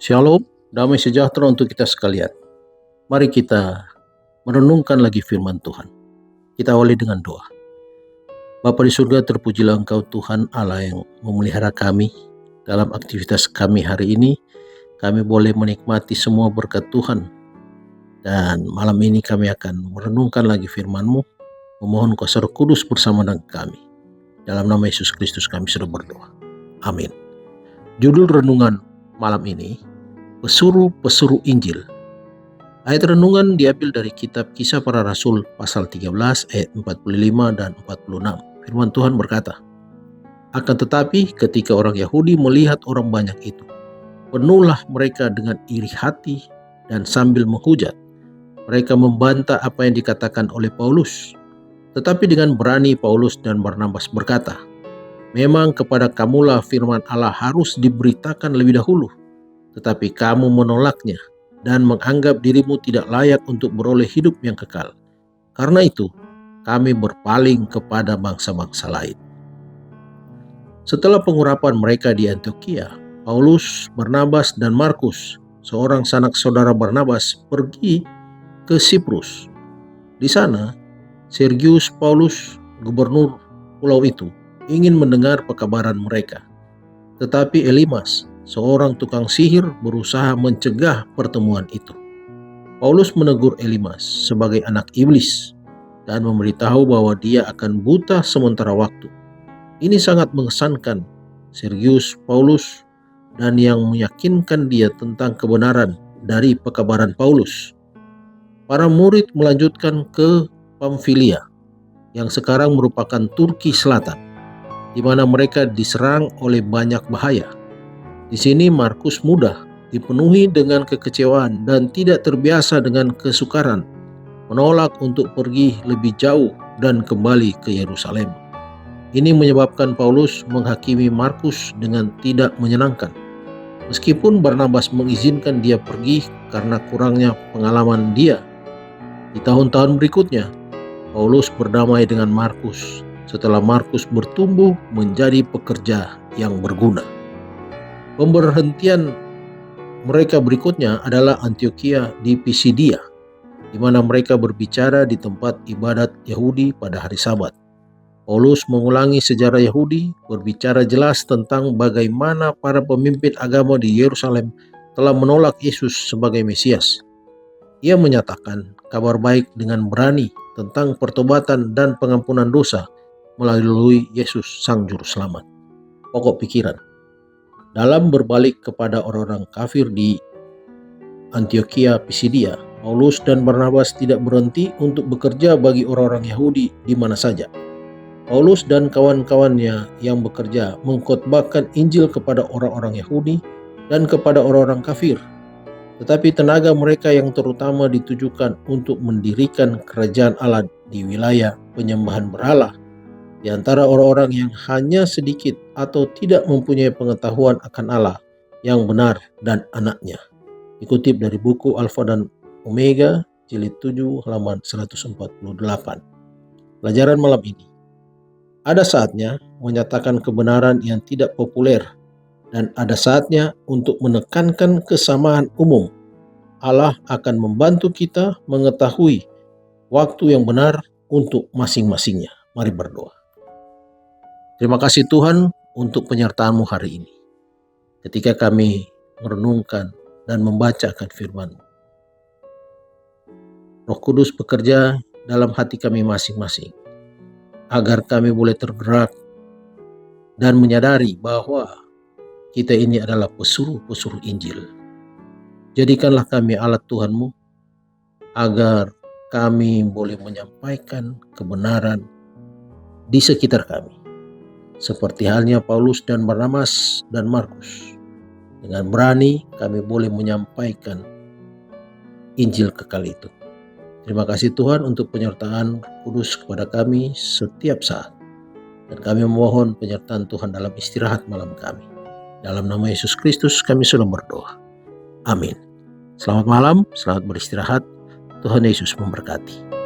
Shalom, damai sejahtera untuk kita sekalian. Mari kita merenungkan lagi firman Tuhan. Kita awali dengan doa. Bapa di surga, terpujilah Engkau Tuhan Allah yang memelihara kami dalam aktivitas kami hari ini. Kami boleh menikmati semua berkat Tuhan. Dan malam ini kami akan merenungkan lagi firman-Mu. Memohon Kuasa Roh Kudus bersama dengan kami. Dalam nama Yesus Kristus kami sudah berdoa. Amin. Judul renungan malam ini, Pesuruh-pesuruh Injil. Ayat renungan diambil dari kitab Kisah Para Rasul pasal 13 ayat 45 dan 46. Firman Tuhan berkata, "Akan tetapi ketika orang Yahudi melihat orang banyak itu, penuhlah mereka dengan iri hati dan sambil menghujat. Mereka membantah apa yang dikatakan oleh Paulus. Tetapi dengan berani Paulus dan Barnabas berkata, 'Memang kepada kamulah firman Allah harus diberitakan lebih dahulu. Tetapi kamu menolaknya dan menganggap dirimu tidak layak untuk beroleh hidup yang kekal. Karena itu, kami berpaling kepada bangsa-bangsa lain.'" Setelah pengurapan mereka di Antiokhia, Paulus, Barnabas, dan Markus, seorang sanak saudara Barnabas, pergi ke Siprus. Di sana, Sergius Paulus, gubernur pulau itu, ingin mendengar pekabaran mereka. Tetapi Elimas, seorang tukang sihir, berusaha mencegah pertemuan itu. Paulus menegur Elimas sebagai anak iblis dan memberitahu bahwa dia akan buta sementara waktu. Ini sangat mengesankan Sergius Paulus dan yang meyakinkan dia tentang kebenaran dari pekabaran Paulus. Para murid melanjutkan ke Pamfilia, yang sekarang merupakan Turki Selatan, di mana mereka diserang oleh banyak bahaya. Di sini Markus mudah dipenuhi dengan kekecewaan dan tidak terbiasa dengan kesukaran, menolak untuk pergi lebih jauh dan kembali ke Yerusalem. Ini menyebabkan Paulus menghakimi Markus dengan tidak menyenangkan. Meskipun Barnabas mengizinkan dia pergi karena kurangnya pengalaman dia. Di tahun-tahun berikutnya, Paulus berdamai dengan Markus setelah Markus bertumbuh menjadi pekerja yang berguna. Pemberhentian mereka berikutnya adalah Antiokhia di Pisidia, di mana mereka berbicara di tempat ibadat Yahudi pada hari Sabat. Paulus mengulangi sejarah Yahudi, berbicara jelas tentang bagaimana para pemimpin agama di Yerusalem telah menolak Yesus sebagai Mesias. Ia menyatakan kabar baik dengan berani tentang pertobatan dan pengampunan dosa melalui Yesus Sang Juru Selamat. Pokok pikiran. Dalam berbalik kepada orang-orang kafir di Antiokhia Pisidia, Paulus dan Barnabas tidak berhenti untuk bekerja bagi orang-orang Yahudi di mana saja. Paulus dan kawan-kawannya yang bekerja mengkhotbahkan Injil kepada orang-orang Yahudi dan kepada orang-orang kafir. Tetapi tenaga mereka yang terutama ditujukan untuk mendirikan kerajaan Allah di wilayah penyembahan berhala di antara orang-orang yang hanya sedikit atau tidak mempunyai pengetahuan akan Allah yang benar dan anaknya. Dikutip dari buku Alfa dan Omega, jilid 7, halaman 148. Pelajaran malam ini. Ada saatnya menyatakan kebenaran yang tidak populer, dan ada saatnya untuk menekankan kesamaan umum. Allah akan membantu kita mengetahui waktu yang benar untuk masing-masingnya. Mari berdoa. Terima kasih Tuhan untuk penyertaan-Mu hari ini. Ketika kami merenungkan dan membacakan firman-Mu, Roh Kudus bekerja dalam hati kami masing-masing, agar kami boleh tergerak dan menyadari bahwa kita ini adalah pesuruh-pesuruh Injil. Jadikanlah kami alat Tuhan-Mu, agar kami boleh menyampaikan kebenaran di sekitar kami. Seperti halnya Paulus dan Barnabas dan Markus. Dengan berani kami boleh menyampaikan Injil kekal itu. Terima kasih Tuhan untuk penyertaan Kudus kepada kami setiap saat. Dan kami memohon penyertaan Tuhan dalam istirahat malam kami. Dalam nama Yesus Kristus kami sudah berdoa. Amin. Selamat malam, selamat beristirahat. Tuhan Yesus memberkati.